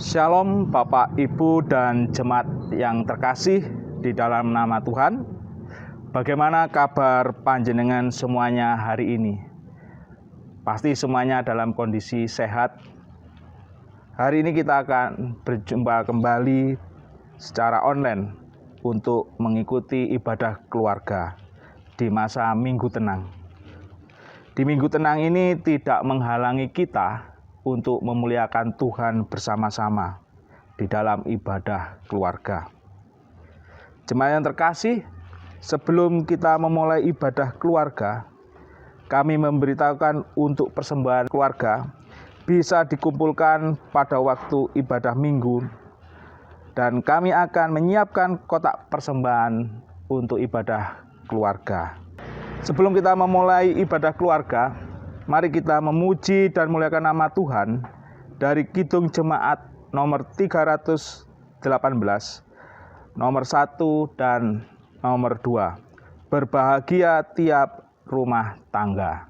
Shalom Bapak, Ibu, dan jemaat yang terkasih di dalam nama Tuhan. Bagaimana kabar panjenengan semuanya hari ini? Pasti semuanya dalam kondisi sehat. Hari ini kita akan berjumpa kembali secara online untuk mengikuti ibadah keluarga di masa Minggu Tenang. Di Minggu Tenang ini tidak menghalangi kita untuk memuliakan Tuhan bersama-sama di dalam ibadah keluarga. Jemaat yang terkasih, sebelum kita memulai ibadah keluarga, kami memberitahukan untuk persembahan keluarga bisa dikumpulkan pada waktu ibadah minggu, dan kami akan menyiapkan kotak persembahan untuk ibadah keluarga. Sebelum kita memulai ibadah keluarga, mari kita memuji dan muliakan nama Tuhan dari Kidung Jemaat nomor 318, nomor 1 dan nomor 2. Berbahagia tiap rumah tangga.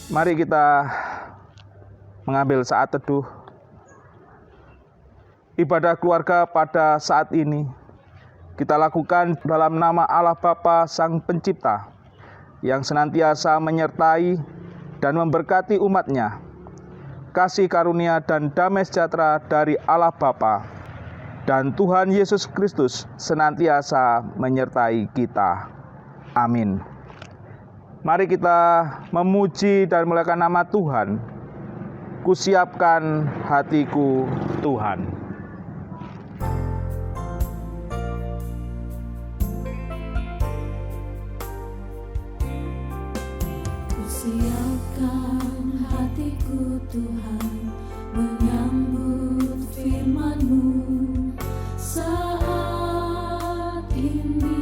Mari kita mengambil saat teduh. Ibadah keluarga pada saat ini kita lakukan dalam nama Allah Bapa Sang Pencipta yang senantiasa menyertai dan memberkati umat-Nya. Kasih karunia dan damai sejahtera dari Allah Bapa dan Tuhan Yesus Kristus senantiasa menyertai kita. Amin. Mari kita memuji dan memuliakan nama Tuhan. Kusiapkan hatiku Tuhan. Kusiapkan hatiku Tuhan, menyambut firman-Mu saat ini.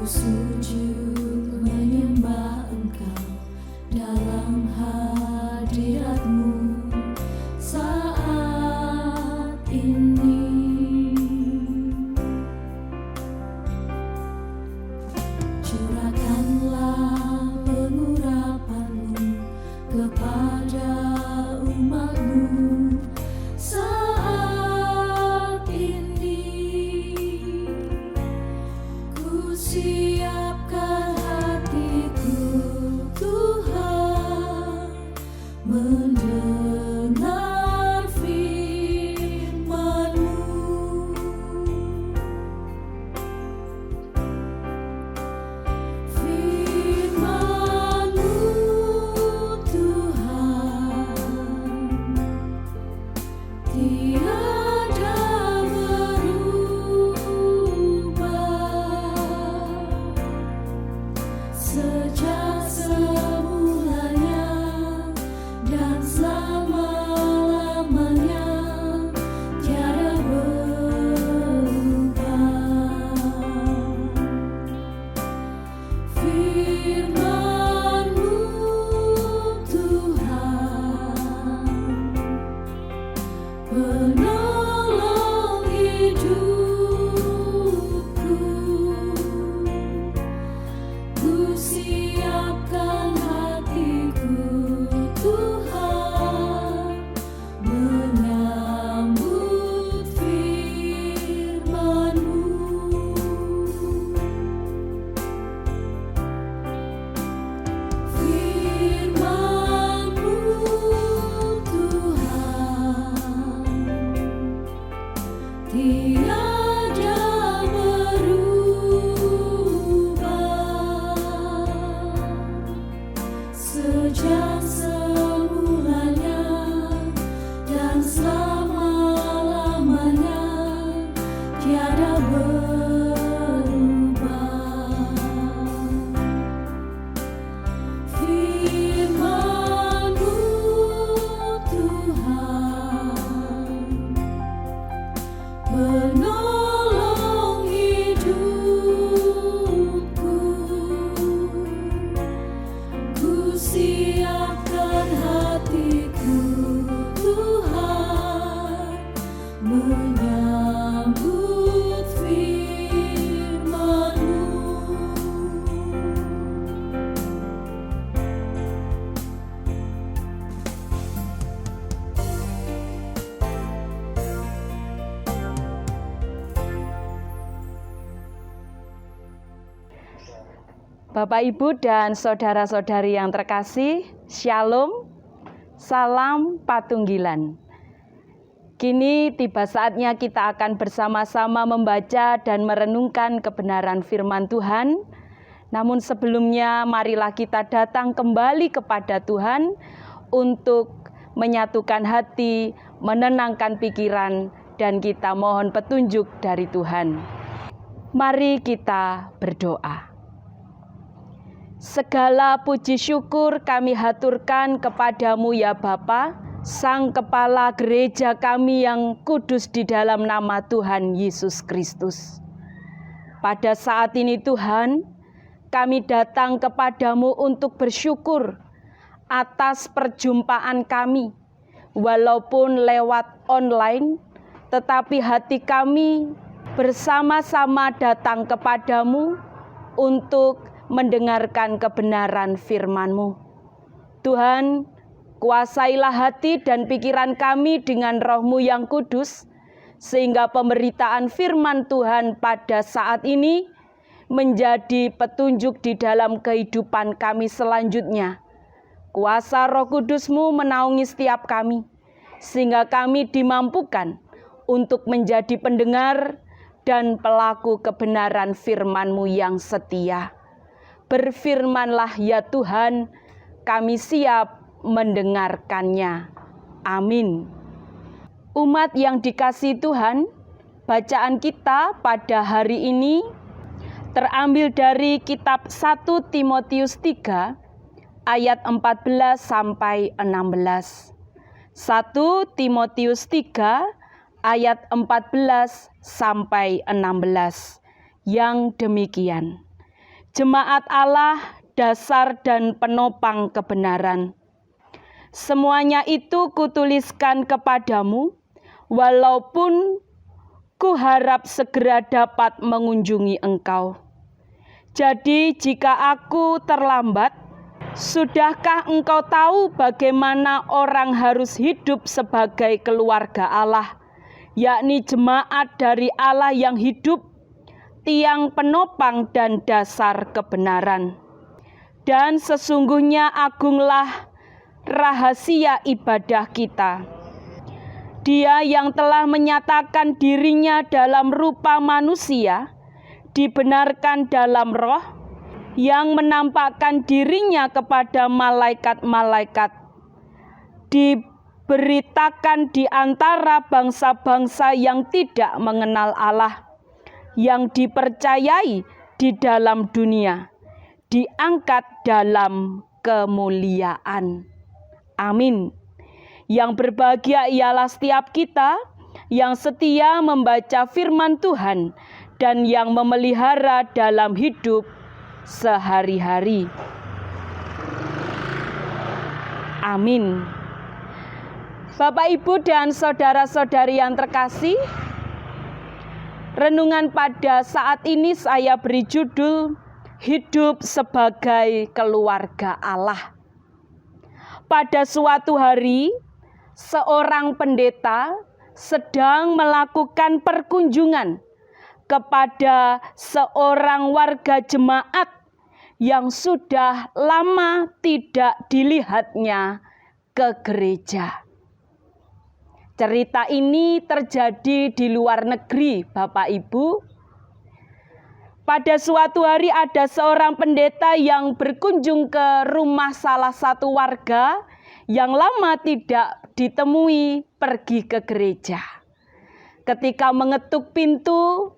Sujud menyembah Engkau dalam hadirat-Mu saat ini. Curahkan Bapak, Ibu, dan saudara-saudari yang terkasih, Shalom, salam patunggilan. Kini tiba saatnya kita akan bersama-sama membaca dan merenungkan kebenaran firman Tuhan. Namun sebelumnya, marilah kita datang kembali kepada Tuhan untuk menyatukan hati, menenangkan pikiran, dan kita mohon petunjuk dari Tuhan. Mari kita berdoa. Segala puji syukur kami haturkan kepadamu ya Bapa, Sang Kepala Gereja kami yang kudus di dalam nama Tuhan Yesus Kristus. Pada saat ini Tuhan, kami datang kepadamu untuk bersyukur atas perjumpaan kami, walaupun lewat online, tetapi hati kami bersama-sama datang kepadamu untuk mendengarkan kebenaran firman-Mu. Tuhan, kuasailah hati dan pikiran kami dengan Roh-Mu yang kudus, sehingga pemberitaan firman Tuhan pada saat ini menjadi petunjuk di dalam kehidupan kami selanjutnya. Kuasa Roh Kudus-Mu menaungi setiap kami, sehingga kami dimampukan untuk menjadi pendengar dan pelaku kebenaran firman-Mu yang setia. Berfirmanlah ya Tuhan, kami siap mendengarkannya. Amin. Umat yang dikasihi Tuhan, bacaan kita pada hari ini terambil dari kitab 1 Timotius 3 ayat 14 sampai 16. 1 Timotius 3 ayat 14 sampai 16 yang demikian. Jemaat Allah, dasar dan penopang kebenaran. Semuanya itu kutuliskan kepadamu, walaupun kuharap segera dapat mengunjungi engkau. Jadi jika aku terlambat, sudahkah engkau tahu bagaimana orang harus hidup sebagai keluarga Allah, yakni jemaat dari Allah yang hidup, tiang penopang dan dasar kebenaran. Dan sesungguhnya agunglah rahasia ibadah kita. Dia yang telah menyatakan dirinya dalam rupa manusia, dibenarkan dalam roh, yang menampakkan dirinya kepada malaikat-malaikat, diberitakan di antara bangsa-bangsa yang tidak mengenal Allah, yang dipercayai di dalam dunia, diangkat dalam kemuliaan. Amin. Yang berbahagia ialah setiap kita yang setia membaca firman Tuhan dan yang memelihara dalam hidup sehari-hari. Amin. Bapak, Ibu, dan saudara-saudari yang terkasih, renungan pada saat ini saya beri judul Hidup sebagai Keluarga Allah. Pada suatu hari, seorang pendeta sedang melakukan perkunjungan kepada seorang warga jemaat yang sudah lama tidak dilihatnya ke gereja. Cerita ini terjadi di luar negeri, Bapak Ibu. Pada suatu hari ada seorang pendeta yang berkunjung ke rumah salah satu warga yang lama tidak ditemui pergi ke gereja. Ketika mengetuk pintu,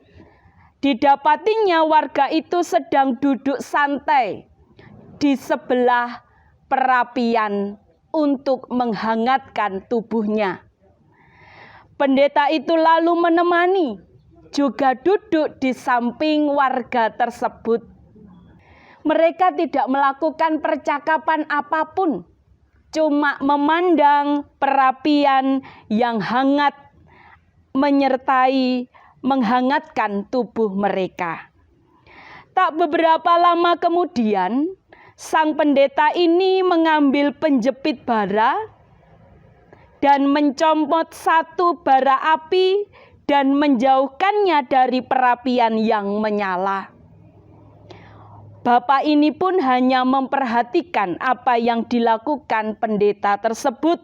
didapatinya warga itu sedang duduk santai di sebelah perapian untuk menghangatkan tubuhnya. Pendeta itu lalu menemani, juga duduk di samping warga tersebut. Mereka tidak melakukan percakapan apapun, cuma memandang perapian yang hangat menyertai menghangatkan tubuh mereka. Tak beberapa lama kemudian, sang pendeta ini mengambil penjepit bara dan mencomot satu bara api dan menjauhkannya dari perapian yang menyala. Bapak ini pun hanya memperhatikan apa yang dilakukan pendeta tersebut.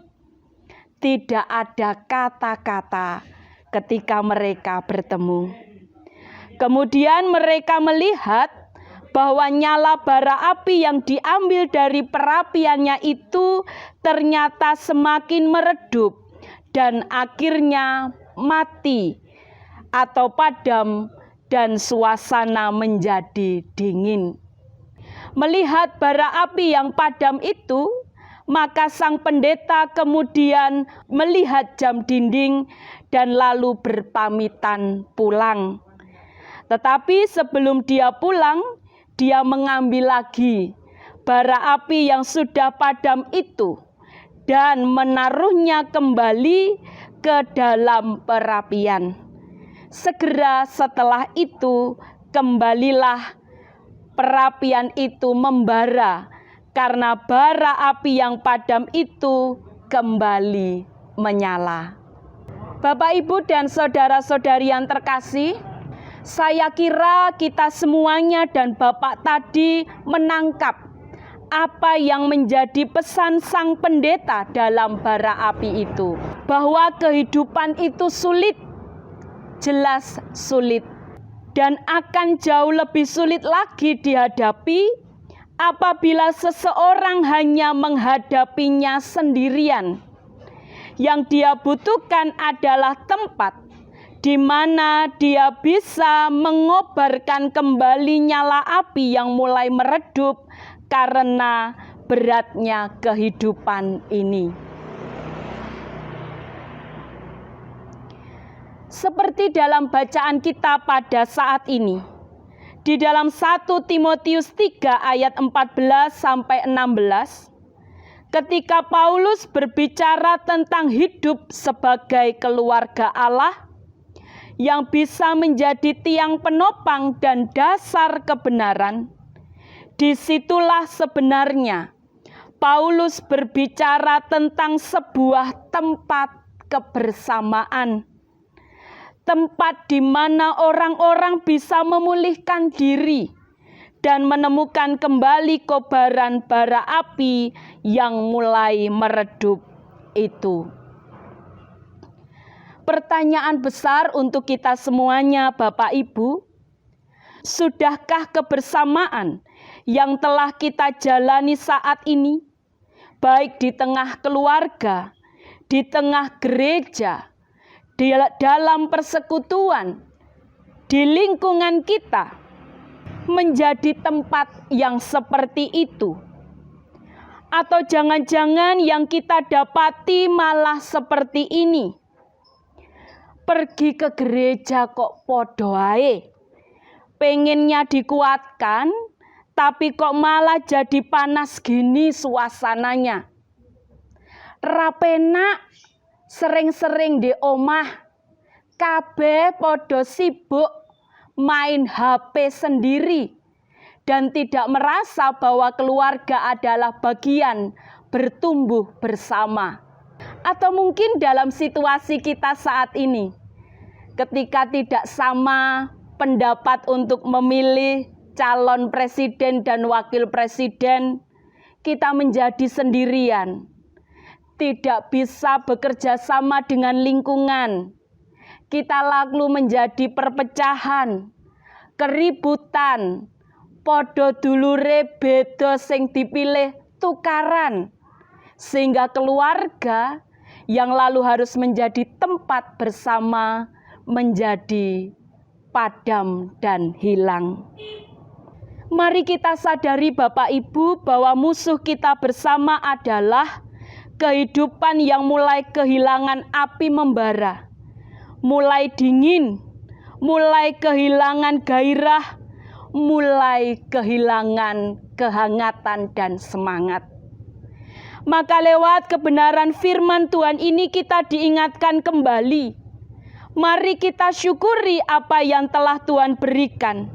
Tidak ada kata-kata ketika mereka bertemu. Kemudian mereka melihat bahwa nyala bara api yang diambil dari perapiannya itu ternyata semakin meredup dan akhirnya mati atau padam dan suasana menjadi dingin. Melihat bara api yang padam itu, maka sang pendeta kemudian melihat jam dinding dan lalu berpamitan pulang. Tetapi sebelum dia pulang, dia mengambil lagi bara api yang sudah padam itu dan menaruhnya kembali ke dalam perapian. Segera setelah itu, kembalilah perapian itu membara, karena bara api yang padam itu kembali menyala. Bapak, Ibu, dan saudara-saudari yang terkasih, saya kira kita semuanya dan Bapak tadi menangkap apa yang menjadi pesan sang pendeta dalam bara api itu. Bahwa kehidupan itu sulit, jelas sulit. Dan akan jauh lebih sulit lagi dihadapi apabila seseorang hanya menghadapinya sendirian. Yang dia butuhkan adalah tempat di mana dia bisa mengobarkan kembali nyala api yang mulai meredup karena beratnya kehidupan ini. Seperti dalam bacaan kita pada saat ini, di dalam 1 Timotius 3 ayat 14 sampai 16, ketika Paulus berbicara tentang hidup sebagai keluarga Allah yang bisa menjadi tiang penopang dan dasar kebenaran, disitulah sebenarnya Paulus berbicara tentang sebuah tempat kebersamaan. Tempat di mana orang-orang bisa memulihkan diri dan menemukan kembali kobaran bara api yang mulai meredup itu. Pertanyaan besar untuk kita semuanya, Bapak Ibu, sudahkah kebersamaan yang telah kita jalani saat ini, baik di tengah keluarga, di tengah gereja, di dalam persekutuan, di lingkungan kita, menjadi tempat yang seperti itu? Atau jangan-jangan yang kita dapati malah seperti ini. Pergi ke gereja kok podo ae, pengennya dikuatkan, tapi kok malah jadi panas gini suasananya. Rapenak, sering-sering di omah, kabeh podo sibuk main HP sendiri dan tidak merasa bahwa keluarga adalah bagian bertumbuh bersama. Atau mungkin dalam situasi kita saat ini, ketika tidak sama pendapat untuk memilih calon presiden dan wakil presiden, kita menjadi sendirian. Tidak bisa bekerja sama dengan lingkungan. Kita lalu menjadi perpecahan, keributan, podo dulure beda sing dipilih tukaran. Sehingga keluarga yang lalu harus menjadi tempat bersama menjadi padam dan hilang. Mari kita sadari Bapak Ibu bahwa musuh kita bersama adalah kehidupan yang mulai kehilangan api membara, mulai dingin, mulai kehilangan gairah, mulai kehilangan kehangatan dan semangat. Maka lewat kebenaran firman Tuhan ini kita diingatkan kembali. Mari kita syukuri apa yang telah Tuhan berikan,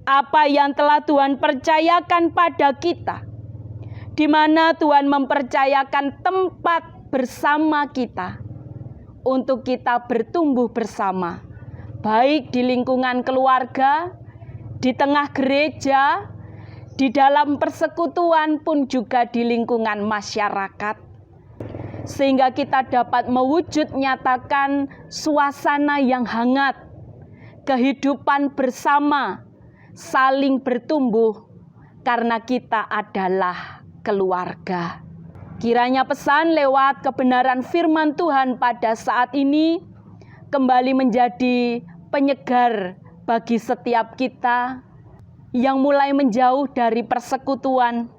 apa yang telah Tuhan percayakan pada kita, di mana Tuhan mempercayakan tempat bersama kita untuk kita bertumbuh bersama, baik di lingkungan keluarga, di tengah gereja, di dalam persekutuan pun juga di lingkungan masyarakat. Sehingga kita dapat mewujud nyatakan suasana yang hangat, kehidupan bersama, saling bertumbuh, karena kita adalah keluarga. Kiranya pesan lewat kebenaran firman Tuhan pada saat ini kembali menjadi penyegar bagi setiap kita yang mulai menjauh dari persekutuan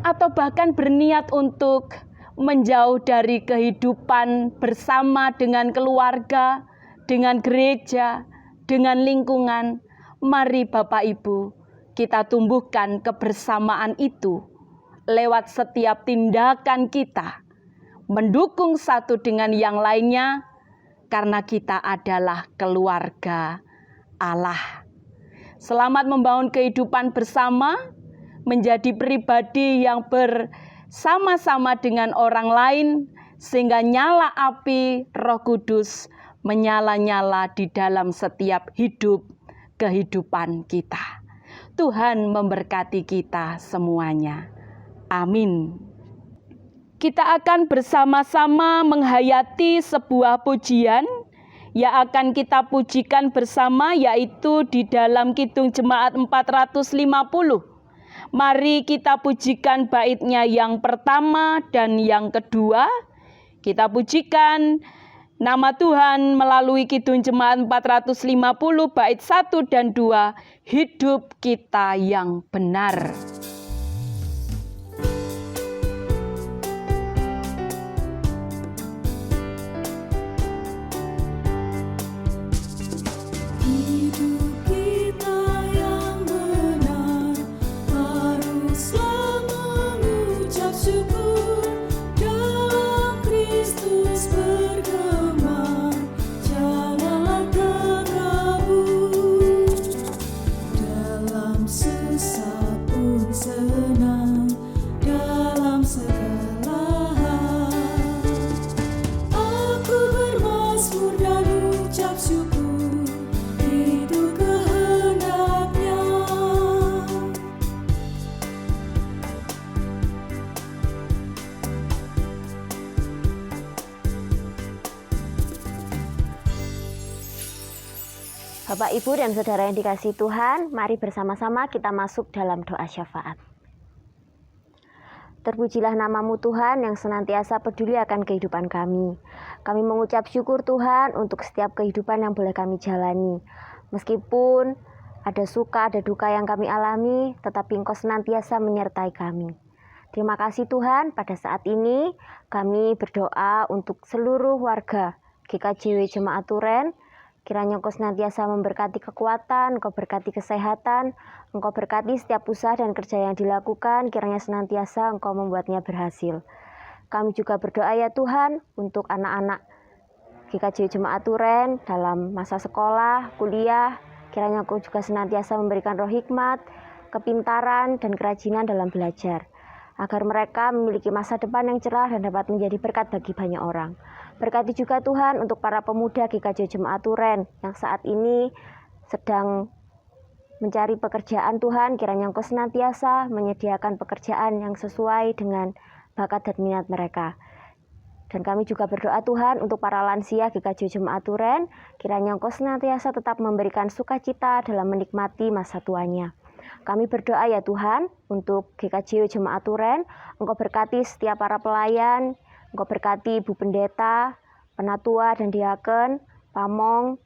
atau bahkan berniat untuk menjauh dari kehidupan bersama dengan keluarga, dengan gereja, dengan lingkungan. Mari Bapak Ibu, kita tumbuhkan kebersamaan itu lewat setiap tindakan kita, mendukung satu dengan yang lainnya, karena kita adalah keluarga Allah. Selamat membangun kehidupan bersama, menjadi pribadi yang bersama-sama dengan orang lain, sehingga nyala api Roh Kudus menyala-nyala di dalam setiap kehidupan kita. Tuhan memberkati kita semuanya. Amin. Kita akan bersama-sama menghayati sebuah pujian yang akan kita pujikan bersama, yaitu di dalam Kidung Jemaat 450. Mari kita pujikan baitnya yang pertama dan yang kedua. Kita pujikan nama Tuhan melalui Kidung Jemaat 450 bait 1 dan 2, hidup kita yang benar. Hidup kita yang benar, haruslah mengucap syukur, dalam Kristus bergema, janganlah terkabur, dalam susah pun senang, dalam segala hal. Aku bermazmur dan ucap syukur, itu kehendaknya. Bapak, Ibu, dan Saudara yang dikasihi Tuhan, mari bersama-sama kita masuk dalam doa syafaat. Terpujilah namamu Tuhan yang senantiasa peduli akan kehidupan kami. Kami mengucap syukur Tuhan untuk setiap kehidupan yang boleh kami jalani. Meskipun ada suka, ada duka yang kami alami, tetapi Engkau senantiasa menyertai kami. Terima kasih Tuhan, pada saat ini kami berdoa untuk seluruh warga GKJW Jemaat Turen. Kiranya Engkau senantiasa memberkati kekuatan, Engkau berkati kesehatan, Engkau berkati setiap usaha dan kerja yang dilakukan, kiranya senantiasa Engkau membuatnya berhasil. Kami juga berdoa ya Tuhan untuk anak-anak GKJW Jemaat Turen dalam masa sekolah, kuliah, kiranya Engkau juga senantiasa memberikan roh hikmat, kepintaran, dan kerajinan dalam belajar, agar mereka memiliki masa depan yang cerah dan dapat menjadi berkat bagi banyak orang. Berkati juga Tuhan untuk para pemuda GKJW Jemaat Turen yang saat ini sedang mencari pekerjaan Tuhan, kiranya Engkau senantiasa menyediakan pekerjaan yang sesuai dengan bakat dan minat mereka. Dan kami juga berdoa Tuhan untuk para lansia GKJW Jemaat Turen, kiranya Engkau senantiasa tetap memberikan sukacita dalam menikmati masa tuanya. Kami berdoa ya Tuhan untuk GKJW Jemaat Turen, Engkau berkati setiap para pelayan, Engkau berkati Ibu Pendeta, Penatua dan Diaken, Pamong,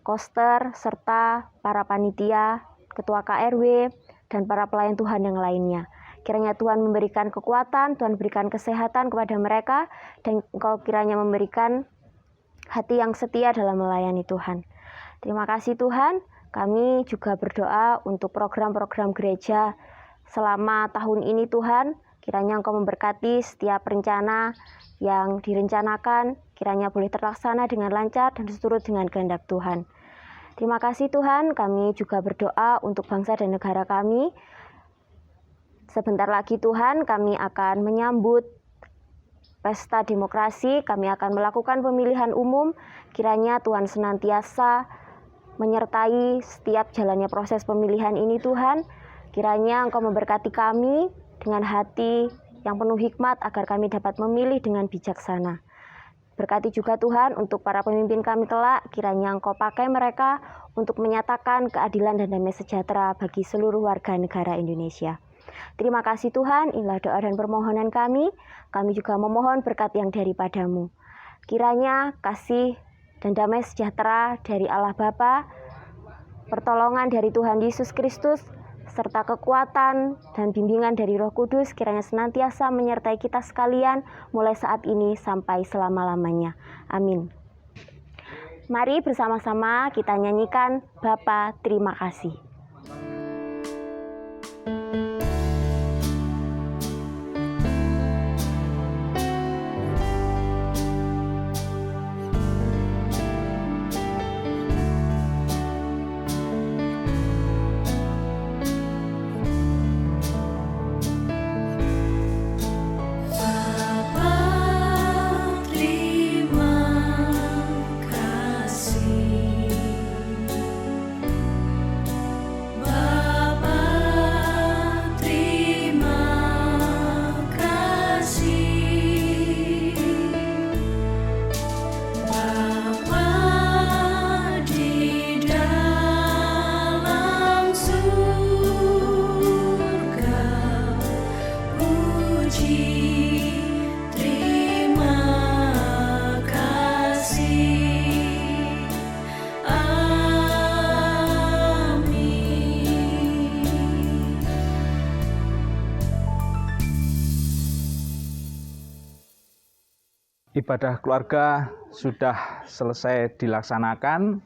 Koster, serta para panitia, Ketua KRW, dan para pelayan Tuhan yang lainnya. Kiranya Tuhan memberikan kekuatan, Tuhan berikan kesehatan kepada mereka, dan Engkau kiranya memberikan hati yang setia dalam melayani Tuhan. Terima kasih Tuhan. Kami juga berdoa untuk program-program gereja selama tahun ini Tuhan. Kiranya Engkau memberkati setiap rencana yang direncanakan, kiranya boleh terlaksana dengan lancar dan seturut dengan kehendak Tuhan. Terima kasih Tuhan, kami juga berdoa untuk bangsa dan negara kami. Sebentar lagi Tuhan, kami akan menyambut pesta demokrasi, kami akan melakukan pemilihan umum. Kiranya Tuhan senantiasa menyertai setiap jalannya proses pemilihan ini Tuhan. Kiranya Engkau memberkati kami dengan hati yang penuh hikmat agar kami dapat memilih dengan bijaksana. Berkati juga Tuhan untuk para pemimpin kami kelak, kiranya Engkau pakai mereka untuk menyatakan keadilan dan damai sejahtera bagi seluruh warga negara Indonesia. Terima kasih Tuhan, inilah doa dan permohonan kami. Kami juga memohon berkat yang daripada-Mu. Kiranya kasih dan damai sejahtera dari Allah Bapa, pertolongan dari Tuhan Yesus Kristus, serta kekuatan dan bimbingan dari Roh Kudus kiranya senantiasa menyertai kita sekalian mulai saat ini sampai selama-lamanya. Amin. Mari bersama-sama kita nyanyikan Bapa Terima Kasih. Ibadah keluarga sudah selesai dilaksanakan.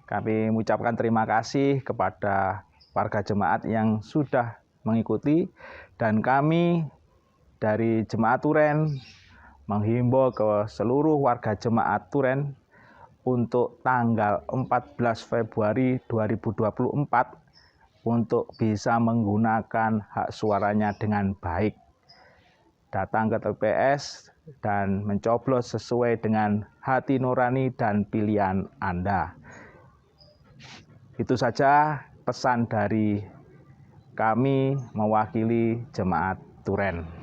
Kami mengucapkan terima kasih kepada warga jemaat yang sudah mengikuti, dan kami dari Jemaat Turen menghimbau ke seluruh warga Jemaat Turen untuk tanggal 14 Februari 2024 untuk bisa menggunakan hak suaranya dengan baik. Datang ke TPS dan mencoblos sesuai dengan hati nurani dan pilihan Anda. Itu saja pesan dari kami mewakili Jemaat Turen.